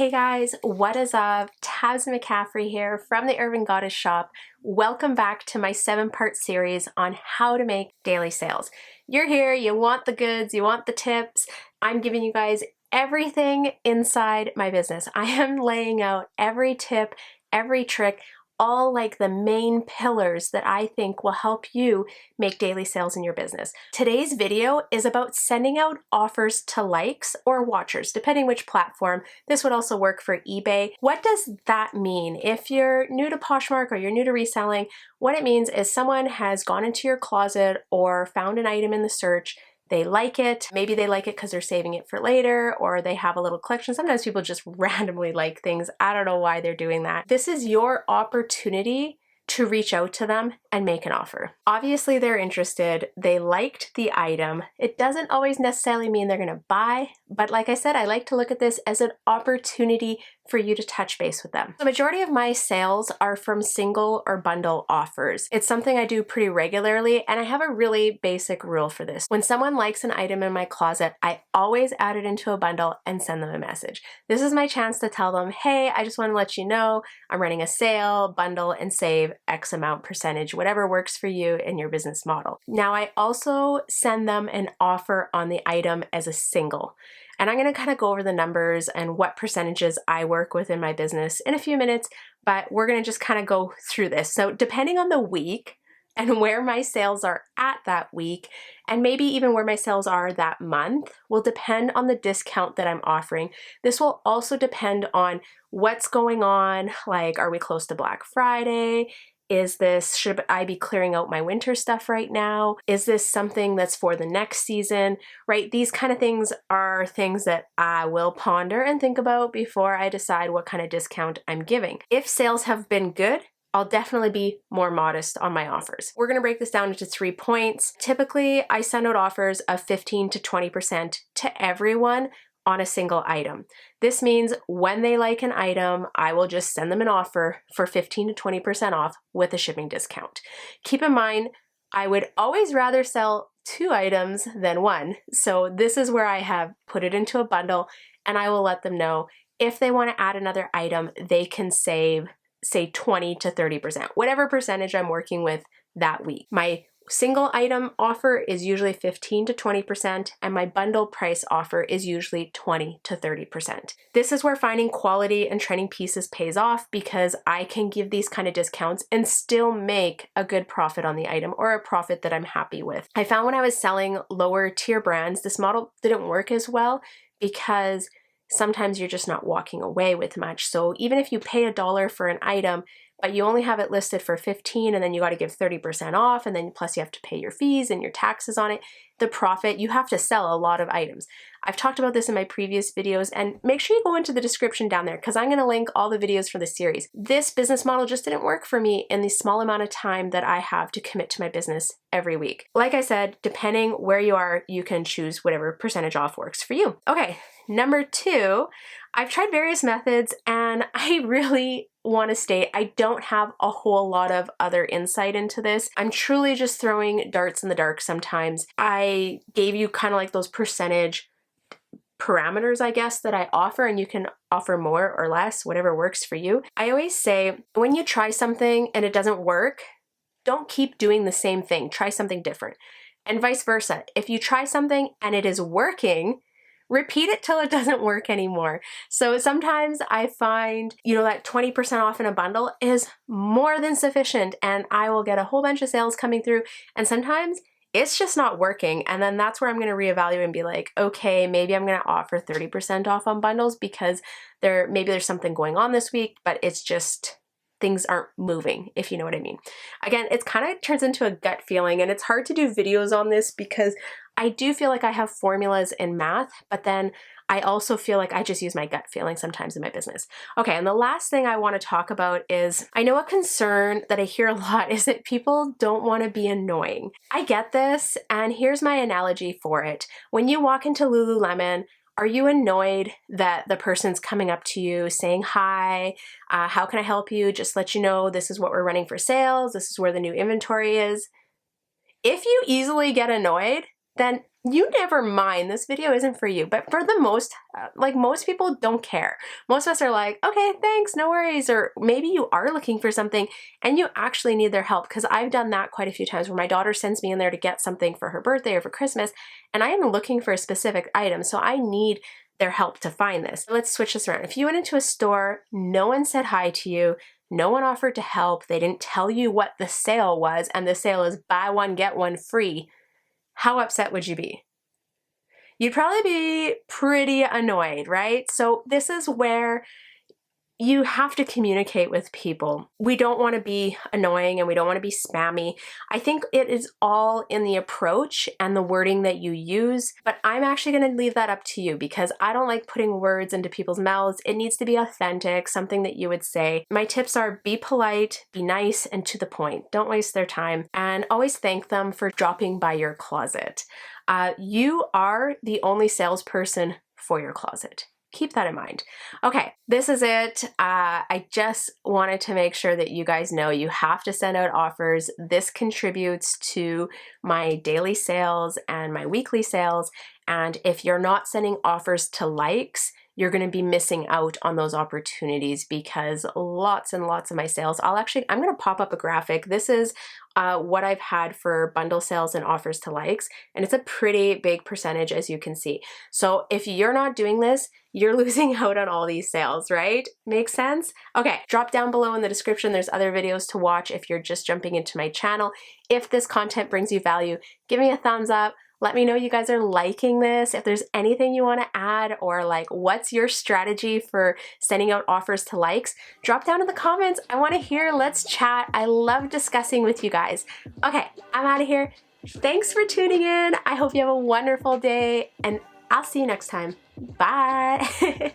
Hey guys, what is up? Tabs McCaffrey here from the Urban Goddess shop. Welcome back to my 7-part series on how to make daily sales. You're here, you want the goods, you want the tips. I'm giving you guys everything inside my business. I am laying out every tip, every trick, all like the main pillars that I think will help you make daily sales in your business. Today's video is about sending out offers to likes or watchers, depending which platform. This would also work for eBay. What does that mean? If you're new to Poshmark or you're new to reselling, what it means is someone has gone into your closet or found an item in the search. They like it. Maybe they like it because they're saving it for later, or they have a little collection. Sometimes people just randomly like things. I don't know why they're doing that. This is your opportunity to reach out to them and make an offer. Obviously, they're interested. They liked the item. It doesn't always necessarily mean they're going to buy, but like I said, I like to look at this as an opportunity for you to touch base with them. The majority of my sales are from single or bundle offers. It's something I do pretty regularly, and I have a really basic rule for this. When someone likes an item in my closet, I always add it into a bundle and send them a message. This is my chance to tell them, hey, I just want to let you know I'm running a sale, bundle, and save X amount percentage, whatever works for you in your business model. Now, I also send them an offer on the item as a single. And I'm going to kind of go over the numbers and what percentages I work with in my business in a few minutes, but we're going to just kind of go through this. So depending on the week and where my sales are at that week, and maybe even where my sales are that month, will depend on the discount that I'm offering. This will also depend on what's going on, like are we close to Black Friday? Should I be clearing out my winter stuff right now? Is this something that's for the next season, right? These kind of things are things that I will ponder and think about before I decide what kind of discount I'm giving. If sales have been good, I'll definitely be more modest on my offers. We're gonna break this down into 3 points. Typically, I send out offers of 15 to 20% to everyone on a single item. This means when they like an item, I will just send them an offer for 15 to 20% off with a shipping discount. Keep in mind, I would always rather sell 2 items than 1. So this is where I have put it into a bundle, and I will let them know if they want to add another item, they can save, say, 20 to 30%, whatever percentage I'm working with that week. My single item offer is usually 15 to 20%, and my bundle price offer is usually 20 to 30%. This is where finding quality and trending pieces pays off, because I can give these kind of discounts and still make a good profit on the item, or a profit that I'm happy with. I found when I was selling lower tier brands, this model didn't work as well because sometimes you're just not walking away with much. So even if you pay $1 for an item, but you only have it listed for 15, and then you got to give 30% off, and then plus you have to pay your fees and your taxes on it, the profit, you have to sell a lot of items. I've talked about this in my previous videos, and make sure you go into the description down there because I'm going to link all the videos for the series. This business model just didn't work for me in the small amount of time that I have to commit to my business every week. Like I said, depending where you are, you can choose whatever percentage off works for you. Okay, number 2, I've tried various methods, and I really want to state I don't have a whole lot of other insight into this. I'm truly just throwing darts in the dark sometimes. I gave you kind of like those percentage parameters, I guess, that I offer, and you can offer more or less, whatever works for you. I always say when you try something and it doesn't work, don't keep doing the same thing. Try something different. And vice versa. If you try something and it is working, repeat it till it doesn't work anymore. So sometimes I find, that 20% off in a bundle is more than sufficient, and I will get a whole bunch of sales coming through, and sometimes it's just not working. And then that's where I'm going to reevaluate and be like, okay, maybe I'm going to offer 30% off on bundles because maybe there's something going on this week, but it's just things aren't moving, if you know what I mean. Again, it's kind of turns into a gut feeling, and it's hard to do videos on this because I do feel like I have formulas in math, but then I also feel like I just use my gut feeling sometimes in my business. Okay, and the last thing I want to talk about is, I know a concern that I hear a lot is that people don't want to be annoying. I get this, and here's my analogy for it. When you walk into Lululemon, are you annoyed that the person's coming up to you saying, hi, how can I help you? Just let you know this is what we're running for sales. This is where the new inventory is. If you easily get annoyed, then you never mind, this video isn't for you. But for the most, like most people don't care. Most of us are like, okay, thanks, no worries. Or maybe you are looking for something and you actually need their help, because I've done that quite a few times where my daughter sends me in there to get something for her birthday or for Christmas, and I am looking for a specific item, so I need their help to find this. Let's switch this around. If you went into a store, no one said hi to you, no one offered to help, they didn't tell you what the sale was, and the sale is buy one, get one free, how upset would you be? You'd probably be pretty annoyed, right? So this is where you have to communicate with people. We don't want to be annoying and we don't want to be spammy. I think it is all in the approach and the wording that you use, but I'm actually going to leave that up to you because I don't like putting words into people's mouths. It needs to be authentic, something that you would say. My tips are be polite, be nice, and to the point. Don't waste their time, and always thank them for dropping by your closet. You are the only salesperson for your closet. Keep that in mind. Okay, this is it. I just wanted to make sure that you guys know you have to send out offers. This contributes to my daily sales and my weekly sales. And if you're not sending offers to likes, you're going to be missing out on those opportunities, because lots and lots of my sales, I'm going to pop up a graphic. This is what I've had for bundle sales and offers to likes, and it's a pretty big percentage, as you can see. So if you're not doing this, you're losing out on all these sales, right? Makes sense? Okay, drop down below in the description. There's other videos to watch if you're just jumping into my channel. If this content brings you value, give me a thumbs up. Let me know you guys are liking this. If there's anything you want to add, or like what's your strategy for sending out offers to likes, drop down in the comments. I want to hear, let's chat. I love discussing with you guys. Okay, I'm out of here. Thanks for tuning in. I hope you have a wonderful day, and I'll see you next time. Bye.